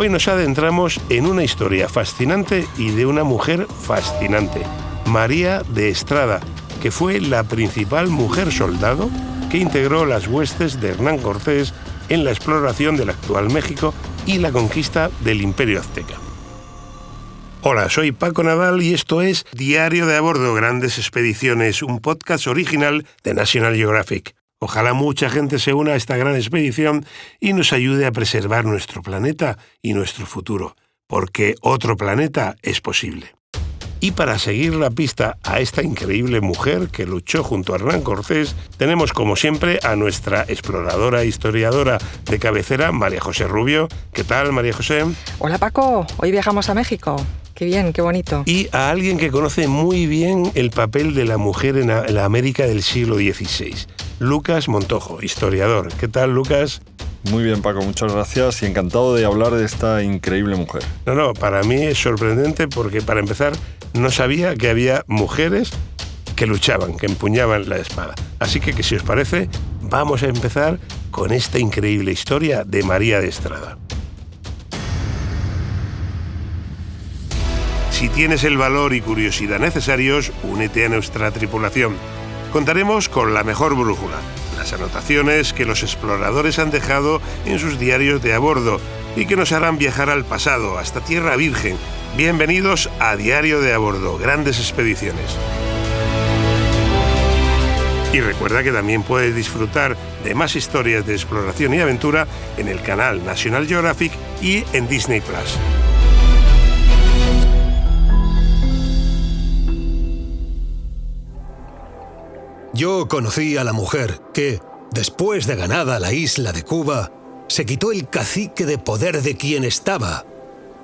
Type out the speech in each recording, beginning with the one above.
Hoy nos adentramos en una historia fascinante y de una mujer fascinante, María de Estrada, que fue la principal mujer soldado que integró las huestes de Hernán Cortés en la exploración del actual México y la conquista del Imperio Azteca. Hola, soy Paco Nadal y esto es Diario de a Bordo, Grandes Expediciones, un podcast original de National Geographic. Ojalá mucha gente se una a esta gran expedición y nos ayude a preservar nuestro planeta y nuestro futuro, porque otro planeta es posible. Y para seguir la pista a esta increíble mujer que luchó junto a Hernán Cortés, tenemos como siempre a nuestra exploradora e historiadora de cabecera, María José Rubio. ¿Qué tal, María José? Hola, Paco. Hoy viajamos a México. Qué bien, qué bonito. Y a alguien que conoce muy bien el papel de la mujer en la América del siglo XVI, Lucas Montojo, historiador. ¿Qué tal, Lucas? Muy bien, Paco, muchas gracias y encantado de hablar de esta increíble mujer. No, para mí es sorprendente porque, para empezar, no sabía que había mujeres que luchaban, que empuñaban la espada. Así que si os parece, vamos a empezar con esta increíble historia de María de Estrada. Si tienes el valor y curiosidad necesarios, únete a nuestra tripulación. Contaremos con la mejor brújula, las anotaciones que los exploradores han dejado en sus diarios de a bordo y que nos harán viajar al pasado, hasta Tierra Virgen. Bienvenidos a Diario de a Bordo, Grandes Expediciones. Y recuerda que también puedes disfrutar de más historias de exploración y aventura en el canal National Geographic y en Disney+. Yo conocí a la mujer que, después de ganada la isla de Cuba, se quitó el cacique de poder de quien estaba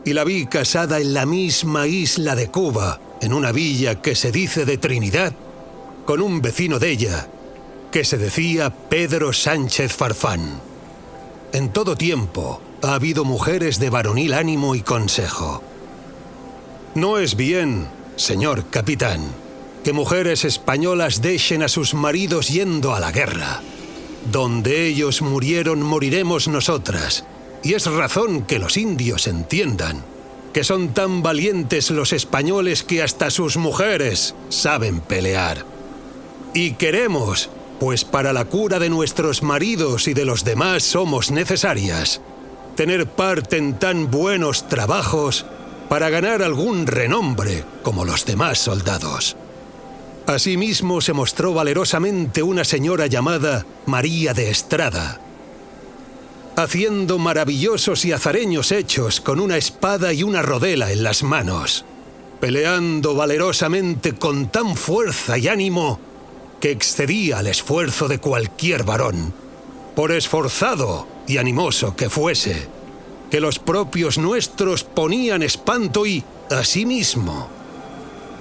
y la vi casada en la misma isla de Cuba, en una villa que se dice de Trinidad, con un vecino de ella, que se decía Pedro Sánchez Farfán. En todo tiempo ha habido mujeres de varonil ánimo y consejo. No es bien, señor capitán, que mujeres españolas dejen a sus maridos yendo a la guerra. Donde ellos murieron, moriremos nosotras. Y es razón que los indios entiendan que son tan valientes los españoles que hasta sus mujeres saben pelear. Y queremos, pues para la cura de nuestros maridos y de los demás somos necesarias, tener parte en tan buenos trabajos para ganar algún renombre como los demás soldados. Asimismo se mostró valerosamente una señora llamada María de Estrada, haciendo maravillosos y azareños hechos con una espada y una rodela en las manos, peleando valerosamente con tan fuerza y ánimo que excedía al esfuerzo de cualquier varón, por esforzado y animoso que fuese, que los propios nuestros ponían espanto y, asimismo,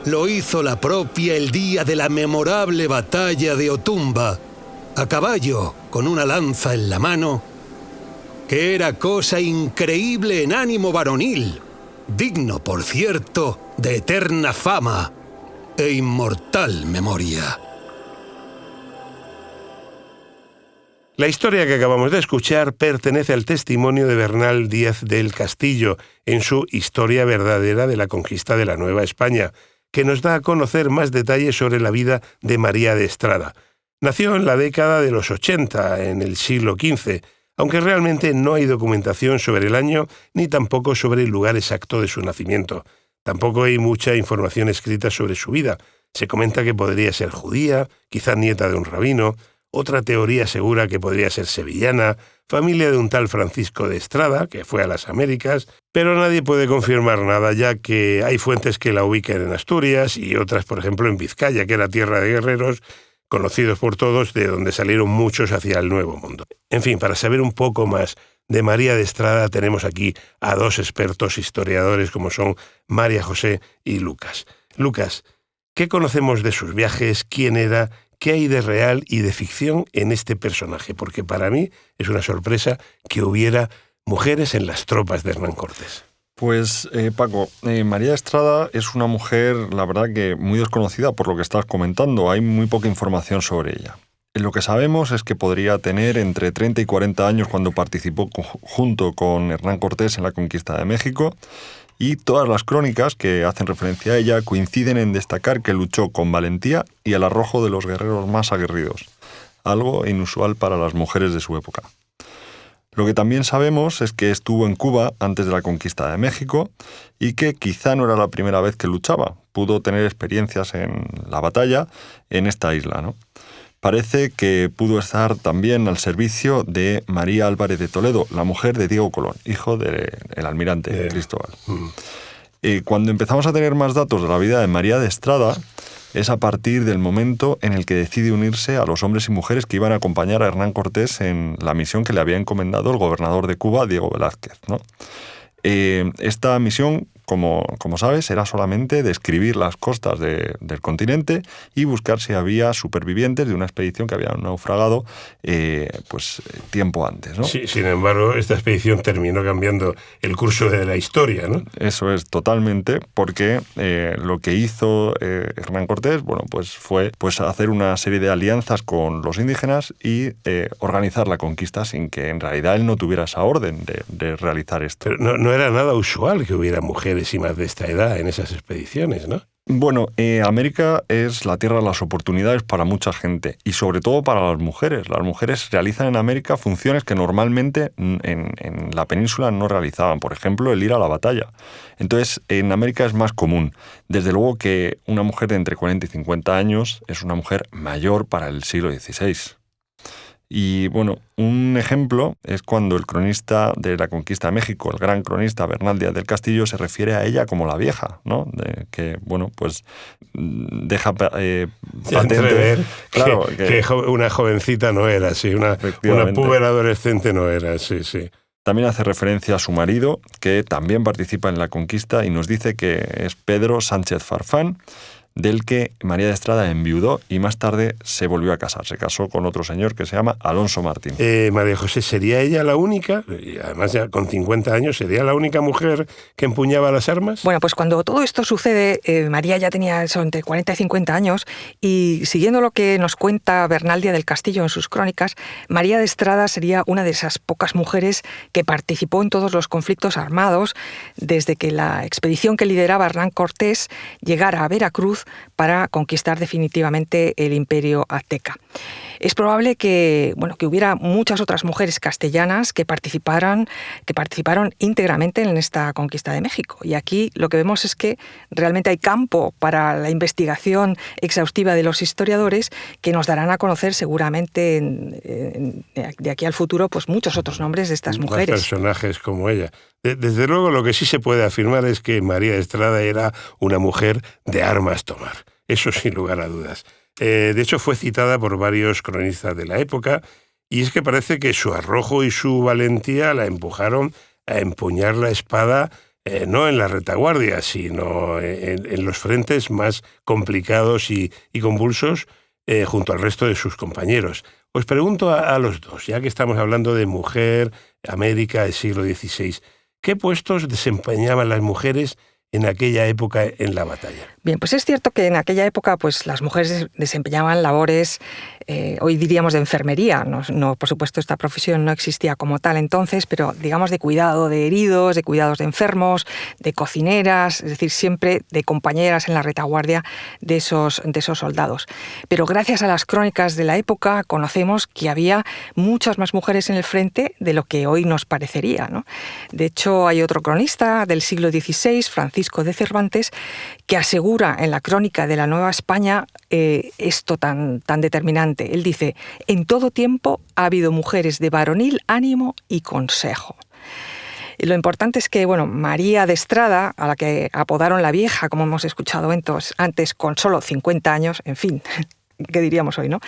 lo hizo la propia el día de la memorable batalla de Otumba, a caballo con una lanza en la mano, que era cosa increíble en ánimo varonil, digno, por cierto, de eterna fama e inmortal memoria. La historia que acabamos de escuchar pertenece al testimonio de Bernal Díaz del Castillo en su Historia verdadera de la conquista de la Nueva España, que nos da a conocer más detalles sobre la vida de María de Estrada. Nació en la década de los 80, en el siglo XV, aunque realmente no hay documentación sobre el año ni tampoco sobre el lugar exacto de su nacimiento. Tampoco hay mucha información escrita sobre su vida. Se comenta que podría ser judía, quizá nieta de un rabino. Otra teoría asegura que podría ser sevillana, familia de un tal Francisco de Estrada, que fue a las Américas, pero nadie puede confirmar nada, ya que hay fuentes que la ubican en Asturias y otras, por ejemplo, en Vizcaya, que era tierra de guerreros, conocidos por todos, de donde salieron muchos hacia el Nuevo Mundo. En fin, para saber un poco más de María de Estrada, tenemos aquí a dos expertos historiadores como son María José y Lucas. Lucas, ¿qué conocemos de sus viajes? ¿Quién era? ¿Qué hay de real y de ficción en este personaje? Porque para mí es una sorpresa que hubiera mujeres en las tropas de Hernán Cortés. Pues, Paco, María Estrada es una mujer, la verdad, que muy desconocida por lo que estás comentando. Hay muy poca información sobre ella. Lo que sabemos es que podría tener entre 30 y 40 años cuando participó junto con Hernán Cortés en la conquista de México, y todas las crónicas que hacen referencia a ella coinciden en destacar que luchó con valentía y al arrojo de los guerreros más aguerridos, algo inusual para las mujeres de su época. Lo que también sabemos es que estuvo en Cuba antes de la conquista de México y que quizá no era la primera vez que luchaba. Pudo tener experiencias en la batalla en esta isla, ¿no? Parece que pudo estar también al servicio de María Álvarez de Toledo, la mujer de Diego Colón, hijo del almirante Cristóbal. Cuando empezamos a tener más datos de la vida de María de Estrada, es a partir del momento en el que decide unirse a los hombres y mujeres que iban a acompañar a Hernán Cortés en la misión que le había encomendado el gobernador de Cuba, Diego Velázquez, ¿no? Esta misión, como sabes, era solamente describir las costas del continente y buscar si había supervivientes de una expedición que había naufragado tiempo antes, ¿no? Sí, sin embargo, esta expedición terminó cambiando el curso de la historia, ¿no? Eso es, totalmente, porque lo que hizo Hernán Cortés, fue hacer una serie de alianzas con los indígenas y organizar la conquista sin que en realidad él no tuviera esa orden de realizar esto. Pero no era nada usual que hubiera mujeres y más de esta edad en esas expediciones, ¿no? Bueno, América es la tierra de las oportunidades para mucha gente y sobre todo para las mujeres. Las mujeres realizan en América funciones que normalmente en la península no realizaban. Por ejemplo, el ir a la batalla. Entonces, en América es más común. Desde luego que una mujer de entre 40 y 50 años es una mujer mayor para el siglo XVI. Y bueno, un ejemplo es cuando el cronista de la conquista de México, el gran cronista Bernal Díaz del Castillo, se refiere a ella como la vieja, ¿no? Deja patente, claro, que una jovencita no era, sí, una puber adolescente no era, sí. También hace referencia a su marido, que también participa en la conquista y nos dice que es Pedro Sánchez Farfán, del que María de Estrada enviudó y más tarde se volvió a casar. Se casó con otro señor que se llama Alonso Martín. María José, ¿sería ella la única, y además ya con 50 años, sería la única mujer que empuñaba las armas? Bueno, pues cuando todo esto sucede, María ya tenía eso, entre 40 y 50 años, y siguiendo lo que nos cuenta Bernal Díaz del Castillo en sus crónicas, María de Estrada sería una de esas pocas mujeres que participó en todos los conflictos armados desde que la expedición que lideraba Hernán Cortés llegara a Veracruz para conquistar definitivamente el imperio azteca. Es probable que hubiera muchas otras mujeres castellanas que participaron íntegramente en esta conquista de México. Y aquí lo que vemos es que realmente hay campo para la investigación exhaustiva de los historiadores que nos darán a conocer seguramente de aquí al futuro pues muchos otros nombres de estas mujeres. Más personajes como ella. Desde luego lo que sí se puede afirmar es que María de Estrada era una mujer de armas tomar. Eso sin lugar a dudas. De hecho, fue citada por varios cronistas de la época, y es que parece que su arrojo y su valentía la empujaron a empuñar la espada no en la retaguardia, sino en los frentes más complicados y convulsos junto al resto de sus compañeros. Os pregunto a los dos, ya que estamos hablando de mujer, América del siglo XVI, ¿qué puestos desempeñaban las mujeres en aquella época en la batalla? Bien, pues es cierto que en aquella época pues las mujeres desempeñaban labores, hoy diríamos de enfermería, no, por supuesto esta profesión no existía como tal entonces, pero digamos de cuidado de heridos, de cuidados de enfermos, de cocineras, es decir, siempre de compañeras en la retaguardia de esos soldados. Pero gracias a las crónicas de la época conocemos que había muchas más mujeres en el frente de lo que hoy nos parecería, ¿no? De hecho, hay otro cronista del siglo XVI, Francisco de Cervantes, que asegura en la crónica de la Nueva España esto tan determinante. Él dice: en todo tiempo ha habido mujeres de varonil ánimo y consejo. Y lo importante es que, María de Estrada, a la que apodaron la vieja, como hemos escuchado antes, con solo 50 años, en fin, ¿qué diríamos hoy, no?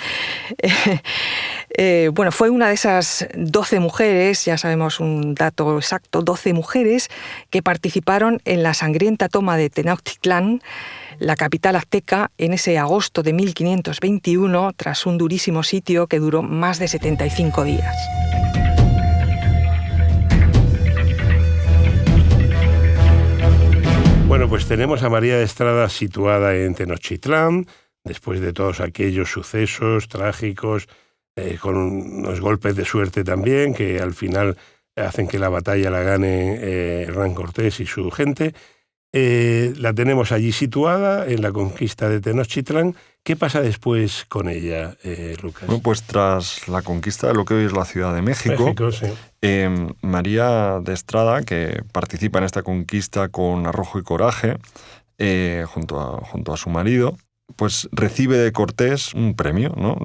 Fue una de esas 12 mujeres, ya sabemos un dato exacto, 12 mujeres que participaron en la sangrienta toma de Tenochtitlán, la capital azteca, en ese agosto de 1521, tras un durísimo sitio que duró más de 75 días. Bueno, pues tenemos a María de Estrada situada en Tenochtitlán, después de todos aquellos sucesos trágicos, con unos golpes de suerte también, que al final hacen que la batalla la gane Hernán Cortés y su gente. La tenemos allí situada en la conquista de Tenochtitlán. ¿Qué pasa después con ella, Lucas? Bueno, pues tras la conquista de lo que hoy es la Ciudad de México, Sí. María de Estrada, que participa en esta conquista con arrojo y coraje, junto a su marido, pues recibe de Cortés un premio, ¿no?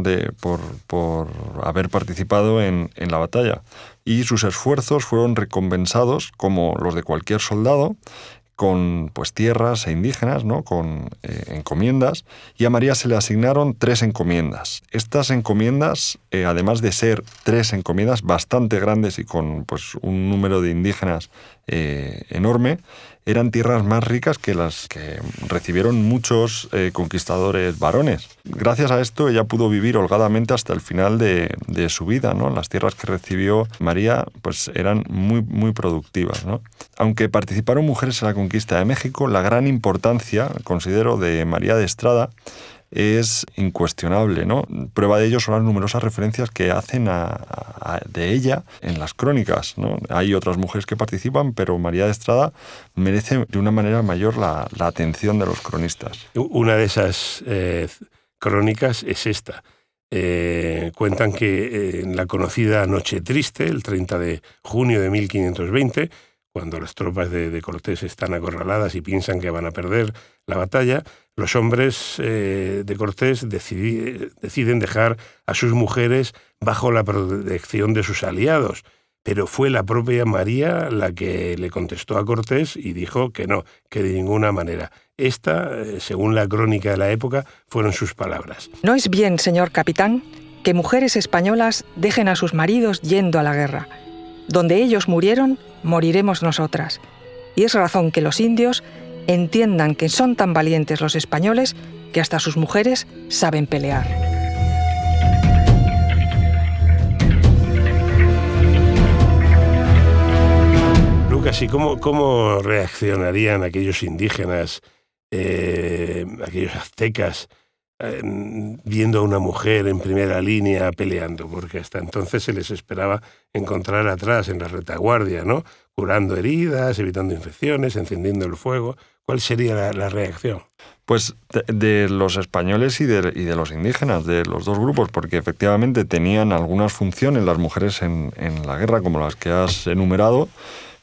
por haber participado en la batalla. Y sus esfuerzos fueron recompensados, como los de cualquier soldado, con pues tierras e indígenas, ¿no? Con encomiendas, y a María se le asignaron 3 encomiendas. Estas encomiendas, además de ser 3 encomiendas bastante grandes y con pues un número de indígenas enorme, eran tierras más ricas que las que recibieron muchos conquistadores varones. Gracias a esto ella pudo vivir holgadamente hasta el final de su vida, ¿no? Las tierras que recibió María pues eran muy productivas, ¿no? Aunque participaron mujeres en la conquista de México, la gran importancia, considero, de María de Estrada es incuestionable, ¿no? Prueba de ello son las numerosas referencias que hacen de ella en las crónicas, ¿no? Hay otras mujeres que participan, pero María de Estrada merece de una manera mayor la atención de los cronistas. Una de esas crónicas es esta. Cuentan que en la conocida Noche Triste, el 30 de junio de 1520, cuando las tropas de Cortés están acorraladas y piensan que van a perder la batalla, los hombres de Cortés deciden dejar a sus mujeres bajo la protección de sus aliados. Pero fue la propia María la que le contestó a Cortés y dijo que no, que de ninguna manera. Esta, según la crónica de la época, fueron sus palabras. No es bien, señor capitán, que mujeres españolas dejen a sus maridos yendo a la guerra. Donde ellos murieron, moriremos nosotras. Y es razón que los indios entiendan que son tan valientes los españoles que hasta sus mujeres saben pelear. Lucas, ¿y cómo reaccionarían aquellos indígenas, aquellos aztecas, viendo a una mujer en primera línea peleando? Porque hasta entonces se les esperaba encontrar atrás, en la retaguardia, ¿no? Curando heridas, evitando infecciones, encendiendo el fuego. ¿Cuál sería la reacción? Pues de los españoles y de los indígenas, de los dos grupos, porque efectivamente tenían algunas funciones las mujeres en la guerra, como las que has enumerado,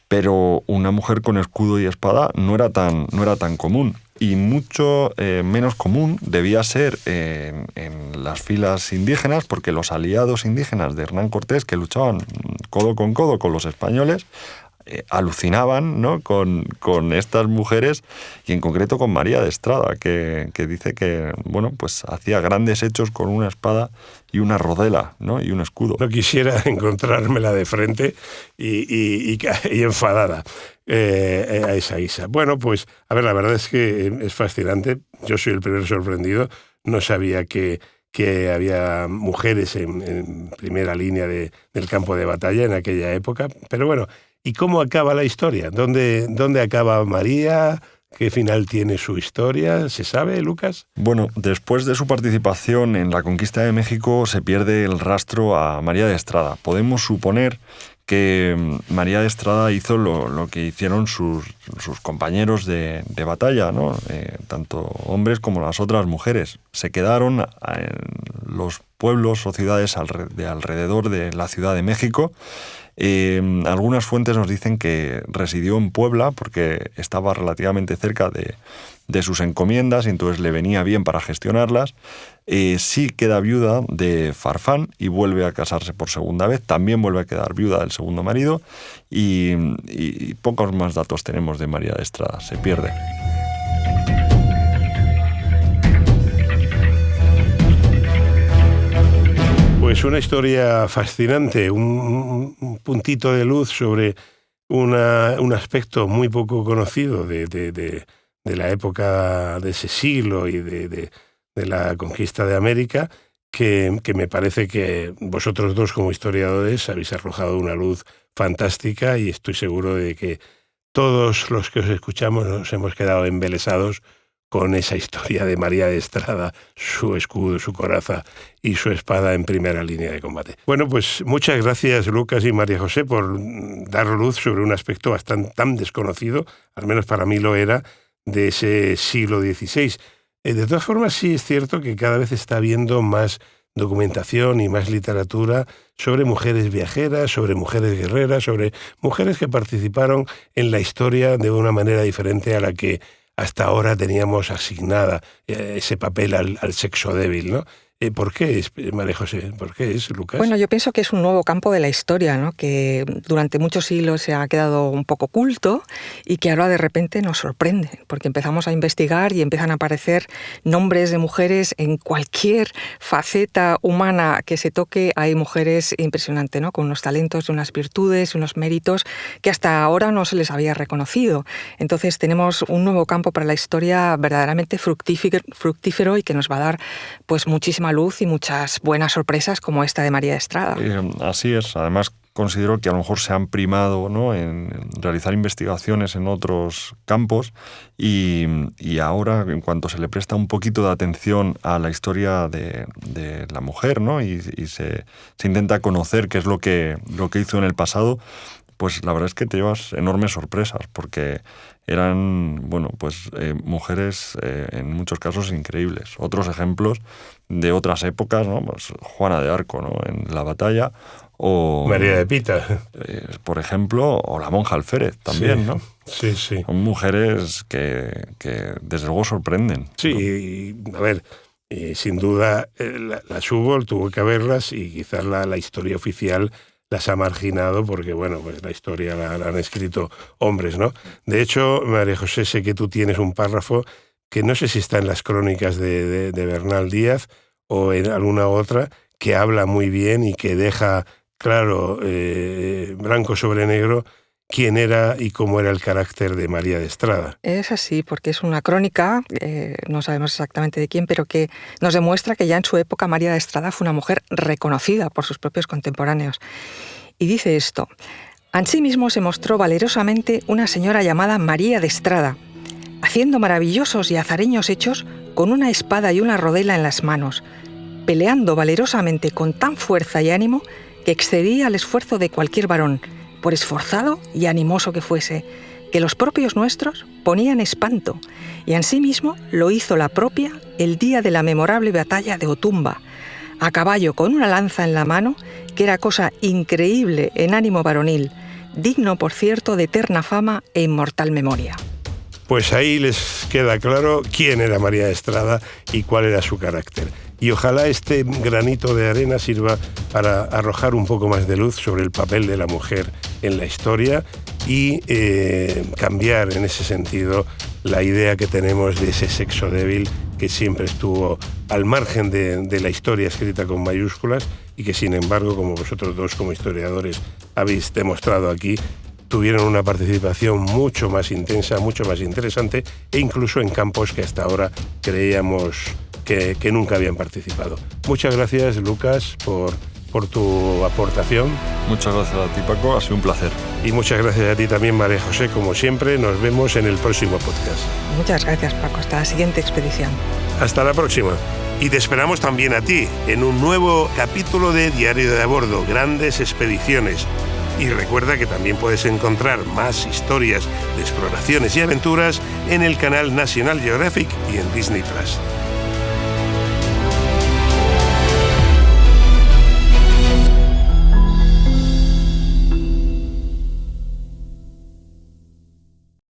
pero una mujer con escudo y espada no era tan común. Y mucho menos común debía ser en las filas indígenas, porque los aliados indígenas de Hernán Cortés, que luchaban codo con los españoles, alucinaban, ¿no? con estas mujeres, y en concreto con María de Estrada, que dice que bueno, pues hacía grandes hechos con una espada y una rodela, ¿no? Y un escudo. No quisiera encontrármela de frente y enfadada a esa guisa. Bueno, pues, a ver, la verdad es que es fascinante. Yo soy el primer sorprendido. No sabía que había mujeres en primera línea del campo de batalla en aquella época. Pero bueno, ¿y cómo acaba la historia? ¿Dónde acaba María? ¿Qué final tiene su historia? ¿Se sabe, Lucas? Bueno, después de su participación en la conquista de México se pierde el rastro a María de Estrada. Podemos suponer que María de Estrada hizo lo que hicieron sus compañeros de batalla, ¿no? Tanto hombres como las otras mujeres. Se quedaron en los pueblos o ciudades de alrededor de la Ciudad de México. Algunas fuentes nos dicen que residió en Puebla porque estaba relativamente cerca de sus encomiendas y entonces le venía bien para gestionarlas. Sí queda viuda de Farfán y vuelve a casarse por segunda vez. También vuelve a quedar viuda del segundo marido y pocos más datos tenemos de María de Estrada. Se pierde. Pues una historia fascinante, un puntito de luz sobre un aspecto muy poco conocido de la época de ese siglo y de la conquista de América, que me parece que vosotros dos como historiadores habéis arrojado una luz fantástica y estoy seguro de que todos los que os escuchamos nos hemos quedado embelesados con esa historia de María de Estrada, su escudo, su coraza y su espada en primera línea de combate. Bueno, pues muchas gracias, Lucas y María José, por dar luz sobre un aspecto bastante tan desconocido, al menos para mí lo era, de ese siglo XVI. De todas formas, sí es cierto que cada vez está habiendo más documentación y más literatura sobre mujeres viajeras, sobre mujeres guerreras, sobre mujeres que participaron en la historia de una manera diferente a la que hasta ahora teníamos asignada ese papel al sexo débil, ¿no? ¿Por qué es, María José? ¿Por qué es, Lucas? Bueno, yo pienso que es un nuevo campo de la historia, ¿no? Que durante muchos siglos se ha quedado un poco oculto y que ahora de repente nos sorprende, porque empezamos a investigar y empiezan a aparecer nombres de mujeres en cualquier faceta humana que se toque. Hay mujeres impresionantes, ¿no? Con unos talentos, unas virtudes, unos méritos que hasta ahora no se les había reconocido. Entonces tenemos un nuevo campo para la historia verdaderamente fructífero y que nos va a dar pues muchísima luz y muchas buenas sorpresas como esta de María de Estrada. Así es. Además, considero que a lo mejor se han primado, ¿no?, en realizar investigaciones en otros campos y ahora, en cuanto se le presta un poquito de atención a la historia de la mujer, ¿no?, y se intenta conocer qué es lo que hizo en el pasado, pues la verdad es que te llevas enormes sorpresas, porque eran, bueno, pues mujeres en muchos casos increíbles. Otros ejemplos de otras épocas, ¿no? Pues Juana de Arco, ¿no?, en la batalla, o María de Pita, por ejemplo, o la monja Alférez también, sí, ¿no? Sí, sí. Son mujeres que desde luego sorprenden. Sí, ¿no? A ver, sin duda las hubo, tuvo que haberlas y quizás la historia oficial las ha marginado porque, bueno, pues la historia la han escrito hombres, ¿no? De hecho, María José, sé que tú tienes un párrafo que no sé si está en las crónicas de Bernal Díaz o en alguna otra, que habla muy bien y que deja claro, blanco sobre negro, quién era y cómo era el carácter de María de Estrada. Es así, porque es una crónica, no sabemos exactamente de quién, pero que nos demuestra que ya en su época María de Estrada fue una mujer reconocida por sus propios contemporáneos. Y dice esto: asimismo se mostró valerosamente una señora llamada María de Estrada, haciendo maravillosos y azareños hechos con una espada y una rodela en las manos, peleando valerosamente con tan fuerza y ánimo que excedía al esfuerzo de cualquier varón, por esforzado y animoso que fuese, que los propios nuestros ponían espanto, y asimismo lo hizo la propia el día de la memorable batalla de Otumba, a caballo con una lanza en la mano, que era cosa increíble en ánimo varonil, digno, por cierto, de eterna fama e inmortal memoria. Pues ahí les queda claro quién era María de Estrada y cuál era su carácter. Y ojalá este granito de arena sirva para arrojar un poco más de luz sobre el papel de la mujer en la historia y cambiar en ese sentido la idea que tenemos de ese sexo débil que siempre estuvo al margen de la historia escrita con mayúsculas y que, sin embargo, como vosotros dos como historiadores habéis demostrado aquí, tuvieron una participación mucho más intensa, mucho más interesante e incluso en campos que hasta ahora creíamos que nunca habían participado. Muchas gracias, Lucas, por tu aportación. Muchas gracias a ti, Paco, ha sido un placer. Y muchas gracias a ti también, María José, como siempre. Nos vemos en el próximo podcast. Muchas gracias, Paco. Hasta la siguiente expedición. Hasta la próxima. Y te esperamos también a ti en un nuevo capítulo de Diario de a Bordo, Grandes Expediciones. Y recuerda que también puedes encontrar más historias de exploraciones y aventuras en el canal National Geographic y en Disney+.